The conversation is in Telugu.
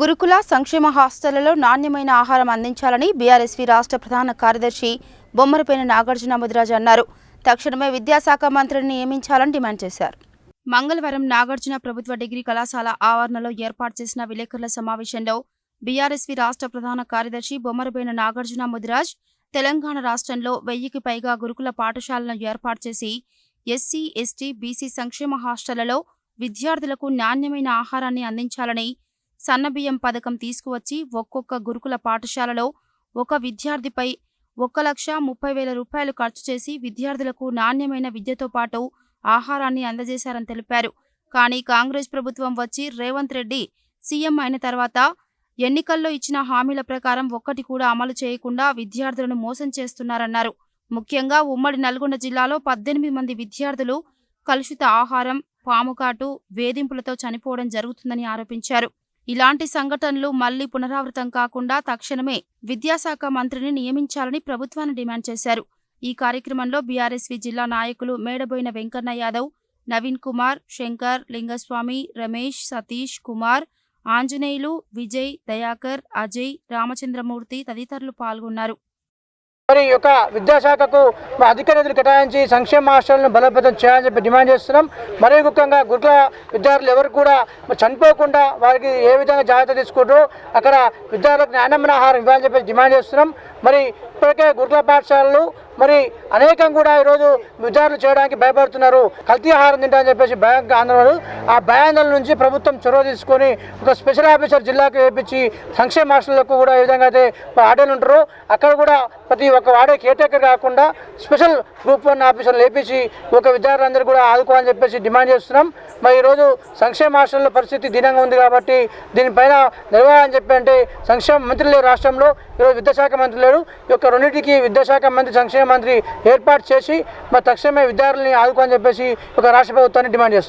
గురుకుల సంక్షేమ హాస్టళ్లలో నాణ్యమైన ఆహారం అందించాలని బీఆర్ఎస్పీ రాష్ట్ర ప్రధాన కార్యదర్శి బొమ్మరపేన నాగార్జున ముదిరాజు అన్నారు. తక్షణమే విద్యాశాఖ మంత్రిని నియమించాలని డిమాండ్ చేశారు. మంగళవారం నాగార్జున ప్రభుత్వ డిగ్రీ కళాశాల ఆవరణలో ఏర్పాటు చేసిన విలేకరుల సమావేశంలో బీఆర్ఎస్పీ రాష్ట్ర ప్రధాన కార్యదర్శి బొమ్మరపేన నాగార్జున ముదిరాజ్ తెలంగాణ రాష్ట్రంలో 1000కి పైగా గురుకుల పాఠశాలను ఏర్పాటు చేసి ఎస్సీ, ఎస్టీ, బీసీ సంక్షేమ హాస్టళ్లలో విద్యార్థులకు నాణ్యమైన ఆహారాన్ని అందించాలని సన్నబియ్యం పథకం తీసుకువచ్చి ఒక్కొక్క గురుకుల పాఠశాలలో ఒక విద్యార్థిపై 1,30,000 రూపాయలు ఖర్చు చేసి విద్యార్థులకు నాణ్యమైన విద్యతో పాటు ఆహారాన్ని అందజేశారని తెలిపారు. కానీ కాంగ్రెస్ ప్రభుత్వం వచ్చి రేవంత్ రెడ్డి సీఎం అయిన తర్వాత ఎన్నికల్లో ఇచ్చిన హామీల ప్రకారం ఒక్కటి కూడా అమలు చేయకుండా విద్యార్థులను మోసం చేస్తున్నారన్నారు. ముఖ్యంగా ఉమ్మడి నల్గొండ జిల్లాలో 18 మంది విద్యార్థులు కలుషిత ఆహారం, పాముకాటు, వేధింపులతో చనిపోవడం జరుగుతుందని ఆరోపించారు. ఇలాంటి సంఘటనలు మళ్లీ పునరావృతం కాకుండా తక్షణమే విద్యాశాఖ మంత్రిని నియమించాలని ప్రభుత్వాన్ని డిమాండ్ చేశారు. ఈ కార్యక్రమంలో బీఆర్ఎస్పీ జిల్లా నాయకులు మేడబోయిన వెంకన్న యాదవ్, నవీన్ కుమార్, శంకర్, లింగస్వామి, రమేష్, సతీష్ కుమార్, ఆంజనేయులు, విజయ్, దయాకర్, అజయ్, రామచంద్రమూర్తి తదితరులు పాల్గొన్నారు. మరి యొక్క విద్యాశాఖకు అధిక నిధులు కేటాయించి సంక్షేమ హాస్టళ్లను బలోపేతం చేయాలని చెప్పి డిమాండ్ చేస్తున్నాం. మరీ ముఖ్యంగా గురుకుల విద్యార్థులు ఎవరు కూడా చనిపోకుండా వారికి ఏ విధంగా జాగ్రత్త తీసుకుంటారో అక్కడ విద్యార్థులకు నాణ్యమైన ఆహారం ఇవ్వాలని చెప్పి డిమాండ్ చేస్తున్నాం. మరి ఇప్పటికే గురుకుల పాఠశాలలు మరి అనేకం కూడా ఈరోజు విద్యార్థులు చేయడానికి భయపడుతున్నారు. కల్తీ ఆహారం తింటారని చెప్పేసి ఆందోళనలు. ఆ భయాందోళన నుంచి ప్రభుత్వం చొరవ తీసుకొని ఒక స్పెషల్ ఆఫీసర్ జిల్లాకు వేయించి సంక్షేమ హాస్టళ్లకు కూడా ఏ విధంగా అయితే ఆర్డర్లు ఉంటారో అక్కడ కూడా ప్రతి ఒక్క వాడే కేటేకర్ కాకుండా స్పెషల్ గ్రూప్ 1 ఆఫీసర్లు వేయించి ఒక విద్యార్థులందరూ కూడా ఆదుకోవాలని చెప్పేసి డిమాండ్ చేస్తున్నాం. మరి ఈరోజు సంక్షేమ హాస్టళ్ల పరిస్థితి దీనంగా ఉంది కాబట్టి దీనిపైన నిర్వహణ చెప్పి అంటే సంక్షేమ మంత్రి లేరు రాష్ట్రంలో, ఈరోజు విద్యాశాఖ మంత్రి లేరు. ఈ యొక్క రెండింటికి విద్యాశాఖ మంత్రి, సంక్షేమ మంత్రి ఏర్పాటు చేసి మరి తక్షణమే విద్యార్థులని ఆదుకోవాలని చెప్పేసి ఒక రాష్ట్ర ప్రభుత్వాన్ని డిమాండ్ చేస్తుంది.